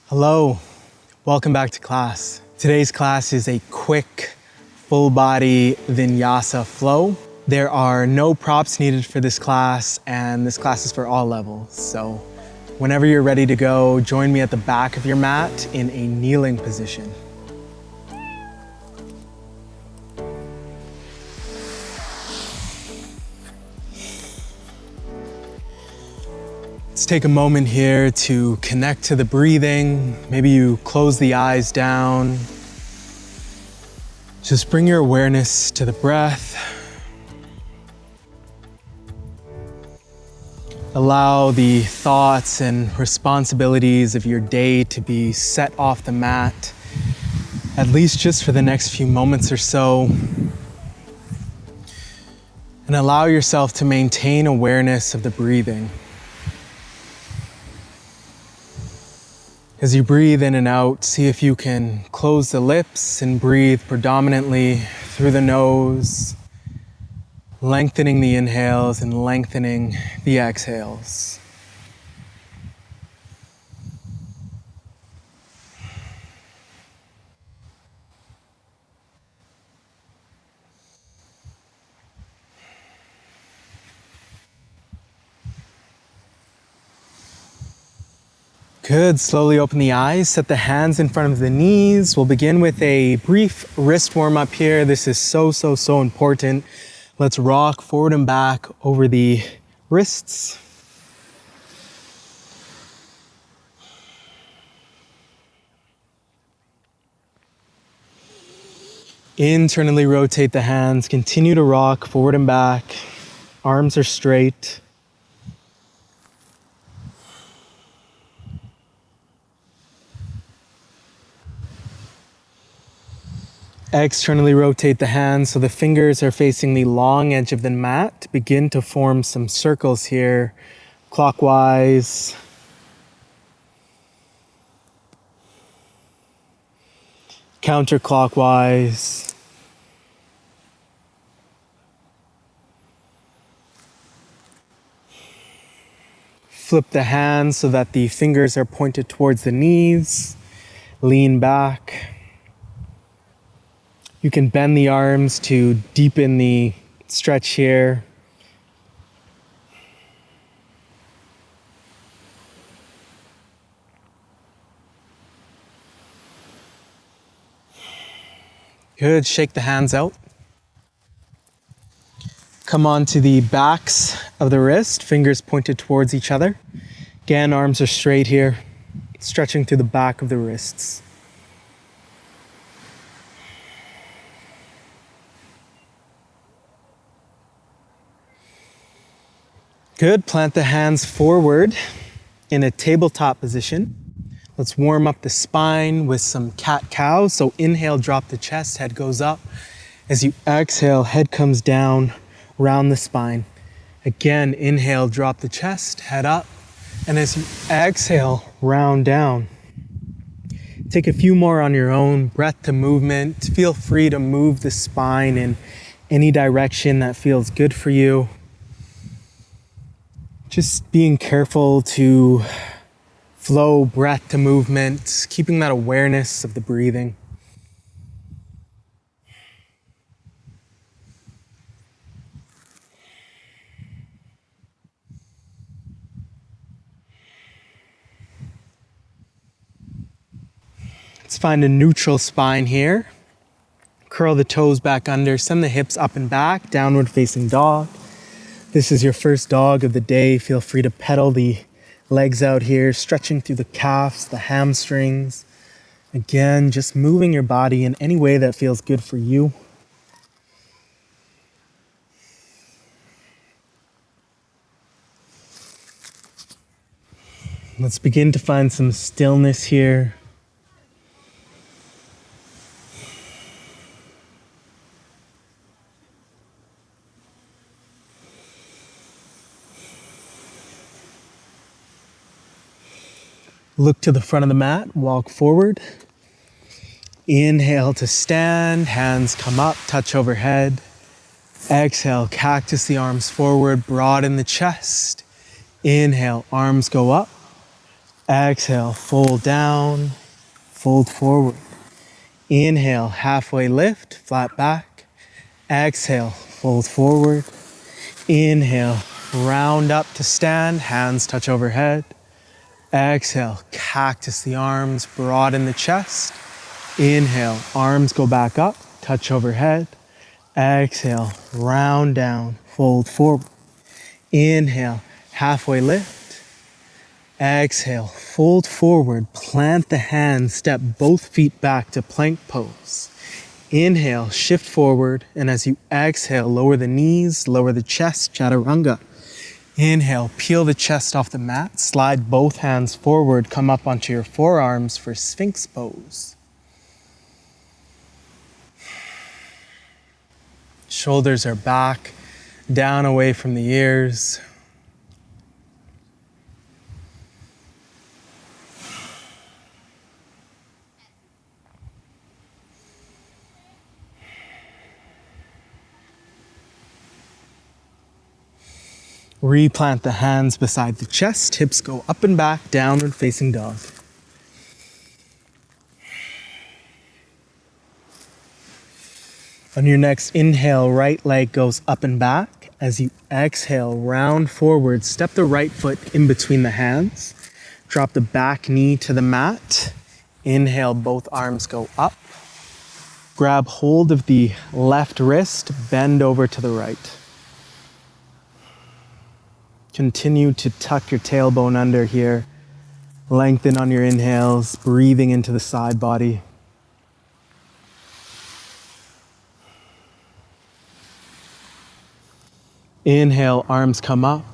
Hello, welcome back to class. Today's class is a quick, full body vinyasa flow. There are no props needed for this class, and this class is for all levels. So whenever you're ready to go, join me at the back of your mat in a kneeling position. Let's take a moment here to connect to the breathing. Maybe you close the eyes down. Just bring your awareness to the breath. Allow the thoughts and responsibilities of your day to be set off the mat, at least just for the next few moments or so. And allow yourself to maintain awareness of the breathing. As you breathe in and out, see if you can close the lips and breathe predominantly through the nose, lengthening the inhales and lengthening the exhales. Good, slowly open the eyes, set the hands in front of the knees. We'll begin with a brief wrist warm up here. This is so important. Let's rock forward and back over the wrists. Internally rotate the hands, continue to rock forward and back. Arms are straight. Externally rotate the hands so the fingers are facing the long edge of the mat. Begin to form some circles here, clockwise. Counterclockwise. Flip the hands so that the fingers are pointed towards the knees. Lean back. You can bend the arms to deepen the stretch here. Good, shake the hands out. Come on to the backs of the wrist, fingers pointed towards each other. Again, arms are straight here, stretching through the back of the wrists. Good, plant the hands forward in a tabletop position. Let's warm up the spine with some cat-cow. So inhale, drop the chest, head goes up. As you exhale, head comes down, round the spine. Again, inhale, drop the chest, head up. And as you exhale, round down. Take a few more on your own, breath to movement. Feel free to move the spine in any direction that feels good for you. Just being careful to flow breath to movement, keeping that awareness of the breathing. Let's find a neutral spine here. Curl the toes back under, send the hips up and back, downward facing dog. This is your first dog of the day. Feel free to pedal the legs out here, stretching through the calves, the hamstrings. Again, just moving your body in any way that feels good for you. Let's begin to find some stillness here. Look to the front of the mat, walk forward. Inhale to stand, hands come up, touch overhead. Exhale, cactus the arms forward, broaden the chest. Inhale, arms go up. Exhale, fold down, fold forward. Inhale, halfway lift, flat back. Exhale, fold forward. Inhale, round up to stand, hands touch overhead. Exhale, cactus the arms, broaden the chest. Inhale, arms go back up, touch overhead. Exhale, round down, fold forward. Inhale, halfway lift. Exhale, fold forward, plant the hands, step both feet back to plank pose. Inhale, shift forward, and as you exhale, lower the knees, lower the chest, chaturanga. Inhale, peel the chest off the mat, slide both hands forward, come up onto your forearms for Sphinx pose. Shoulders are back, down away from the ears. Replant the hands beside the chest, hips go up and back, downward facing dog. On your next inhale, right leg goes up and back. As you exhale, round forward, step the right foot in between the hands. Drop the back knee to the mat. Inhale, both arms go up. Grab hold of the left wrist, bend over to the right. Continue to tuck your tailbone under here. Lengthen on your inhales, breathing into the side body. Inhale, arms come up.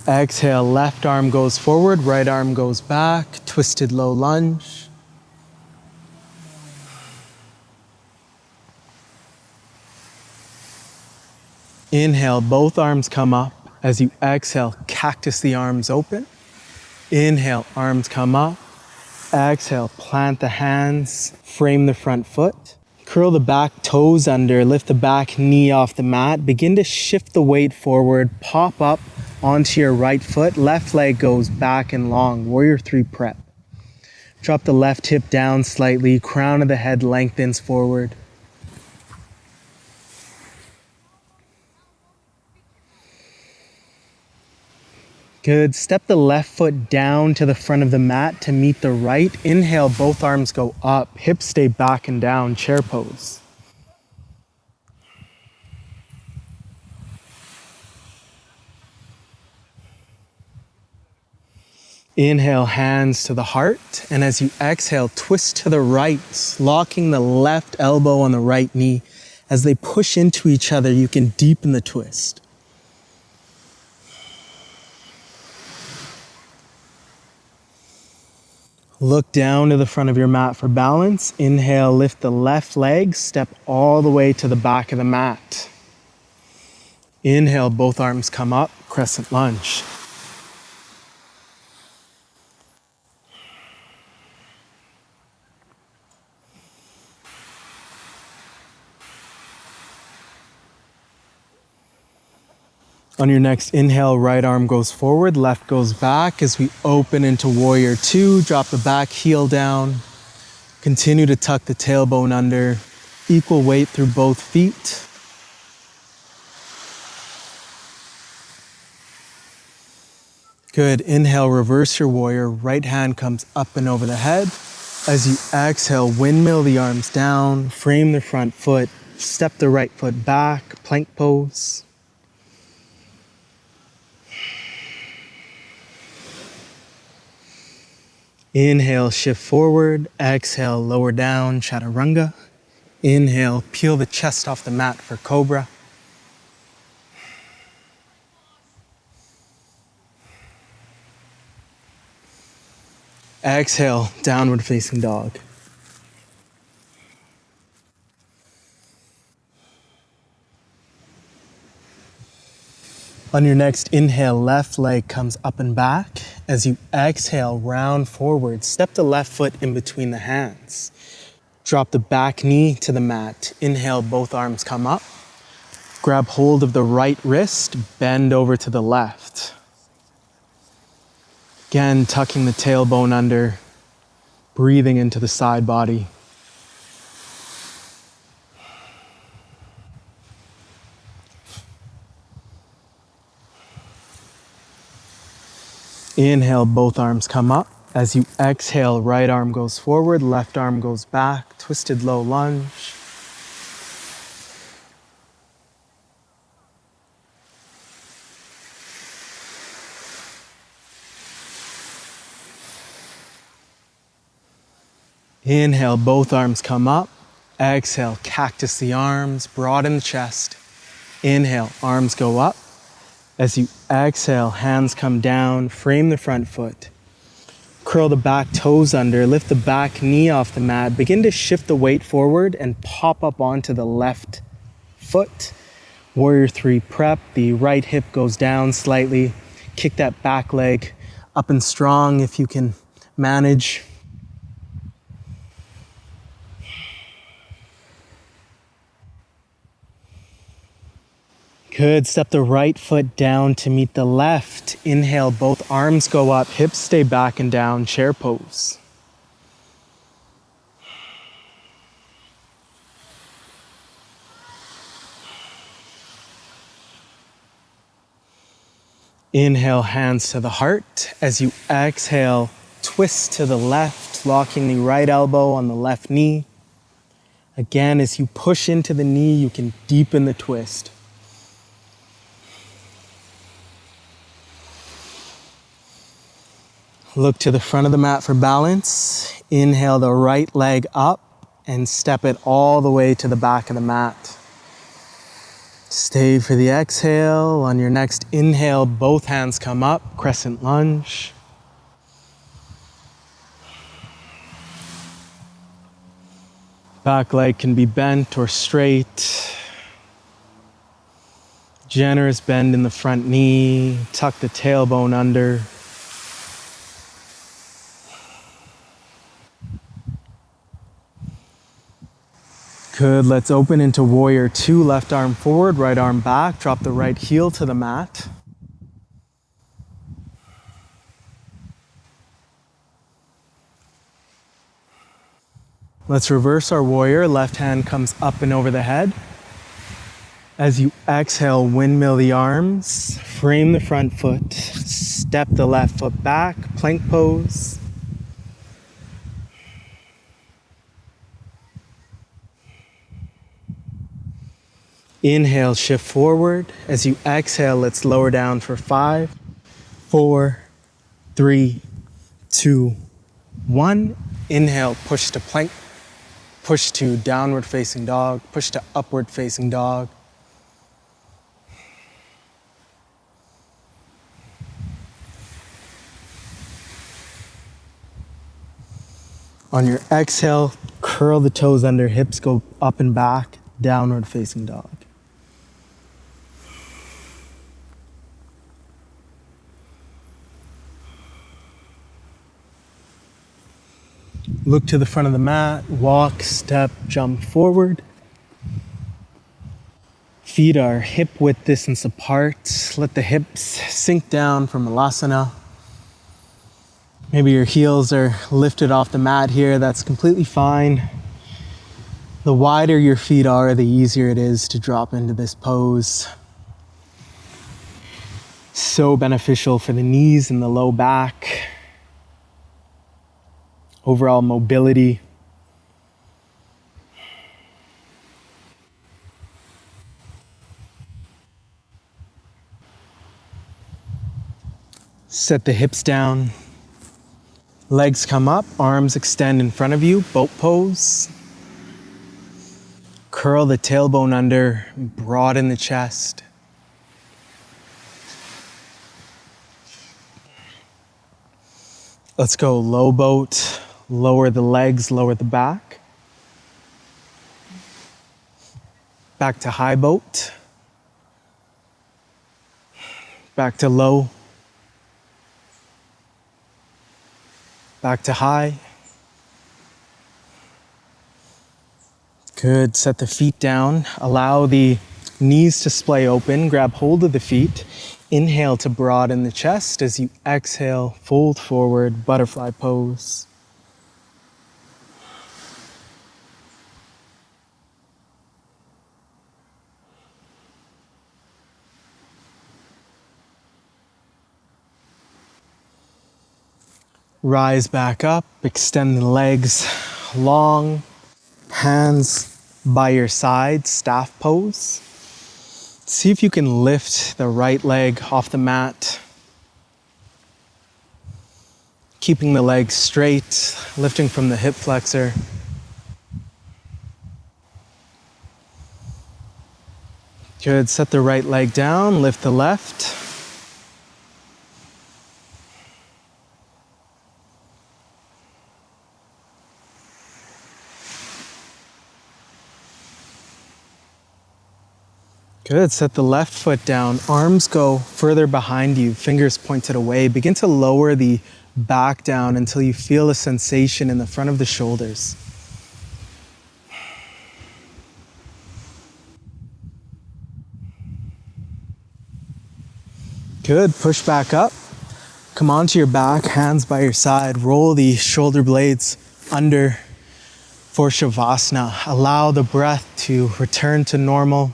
Exhale, left arm goes forward, right arm goes back. Twisted low lunge. Inhale, both arms come up. As you exhale, cactus the arms open. Inhale, arms come up. Exhale, plant the hands, frame the front foot. Curl the back toes under, lift the back knee off the mat. Begin to shift the weight forward, pop up onto your right foot. Left leg goes back and long, warrior three prep. Drop the left hip down slightly, crown of the head lengthens forward. Good. Step the left foot down to the front of the mat to meet the right. Inhale, both arms go up. Hips stay back and down, chair pose. Inhale, hands to the heart. And as you exhale, twist to the right, locking the left elbow on the right knee. As they push into each other, you can deepen the twist. Look down to the front of your mat for balance. Inhale, lift the left leg, step all the way to the back of the mat. Inhale, both arms come up, crescent lunge. On your next inhale, right arm goes forward, left goes back. As we open into warrior two, drop the back heel down. Continue to tuck the tailbone under. Equal weight through both feet. Good. Inhale, reverse your warrior. Right hand comes up and over the head. As you exhale, windmill the arms down, frame the front foot, step the right foot back, plank pose. Inhale, shift forward. Exhale, lower down, chaturanga. Inhale, peel the chest off the mat for cobra. Exhale, downward facing dog. On your next inhale, left leg comes up and back. As you exhale, round forward, step the left foot in between the hands. Drop the back knee to the mat. Inhale, both arms come up. Grab hold of the right wrist, bend over to the left. Again, tucking the tailbone under, breathing into the side body. Inhale, both arms come up. As you exhale, right arm goes forward, left arm goes back, twisted low lunge. Inhale, both arms come up. Exhale, cactus the arms, broaden the chest. Inhale, arms go up. As you exhale, hands come down, frame the front foot. Curl the back toes under, lift the back knee off the mat. Begin to shift the weight forward and pop up onto the left foot. Warrior 3 prep, the right hip goes down slightly. Kick that back leg up and strong if you can manage. Good, step the right foot down to meet the left. Inhale, both arms go up, hips stay back and down, chair pose. Inhale, hands to the heart. As you exhale, twist to the left, locking the right elbow on the left knee. Again, as you push into the knee, you can deepen the twist. Look to the front of the mat for balance. Inhale the right leg up and step it all the way to the back of the mat. Stay for the exhale. On your next inhale, both hands come up, crescent lunge. Back leg can be bent or straight. Generous bend in the front knee. Tuck the tailbone under. Good, let's open into Warrior 2, left arm forward, right arm back, drop the right heel to the mat. Let's reverse our warrior, left hand comes up and over the head. As you exhale, windmill the arms, frame the front foot, step the left foot back, plank pose. Inhale, shift forward. As you exhale, let's lower down for 5, 4, 3, 2, 1. Inhale, push to plank, push to downward facing dog, push to upward facing dog. On your exhale, curl the toes under, hips go up and back, downward facing dog. Look to the front of the mat, walk, step, jump forward. Feet are hip width distance apart. Let the hips sink down from Malasana. Maybe your heels are lifted off the mat here, that's completely fine. The wider your feet are, the easier it is to drop into this pose. So beneficial for the knees and the low back. Overall mobility. Set the hips down. Legs come up, arms extend in front of you, boat pose. Curl the tailbone under, broaden the chest. Let's go low boat, lower the legs, lower the back. Back to high boat. Back to low. Back to high. Good, set the feet down. Allow the Knees to splay open, grab hold of the feet. Inhale to broaden the chest. As you exhale, fold forward, butterfly pose. Rise back up, extend the legs long, hands by your side, staff pose. See if you can lift the right leg off the mat. Keeping the legs straight, lifting from the hip flexor. Good, set the right leg down, lift the left. Good, set the left foot down, arms go further behind you, fingers pointed away. Begin to lower the back down until you feel a sensation in the front of the shoulders. Good, push back up. Come onto your back, hands by your side. Roll the shoulder blades under for Savasana. Allow the breath to return to normal.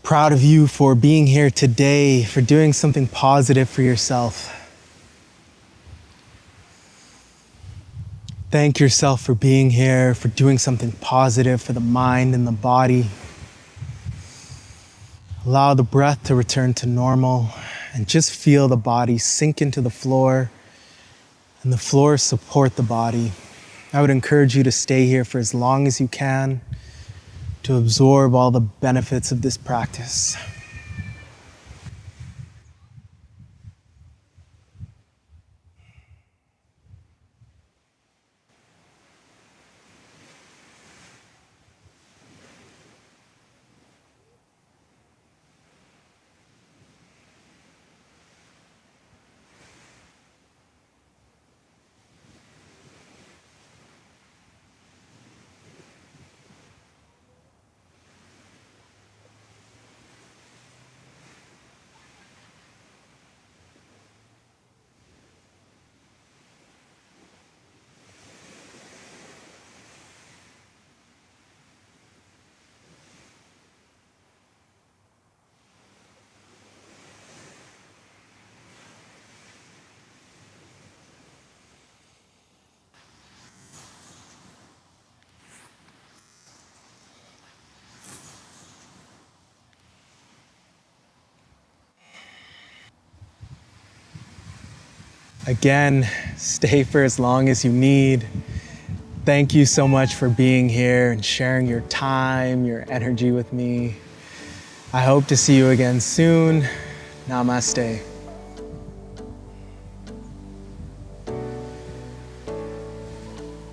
Proud of you for being here today, for doing something positive for yourself. Thank yourself for being here, for doing something positive for the mind and the body. Allow the breath to return to normal and just feel the body sink into the floor and the floor support the body. I would encourage you to stay here for as long as you can to absorb all the benefits of this practice. Again, stay for as long as you need. Thank you so much for being here and sharing your time, your energy with me. I hope to see you again soon. Namaste.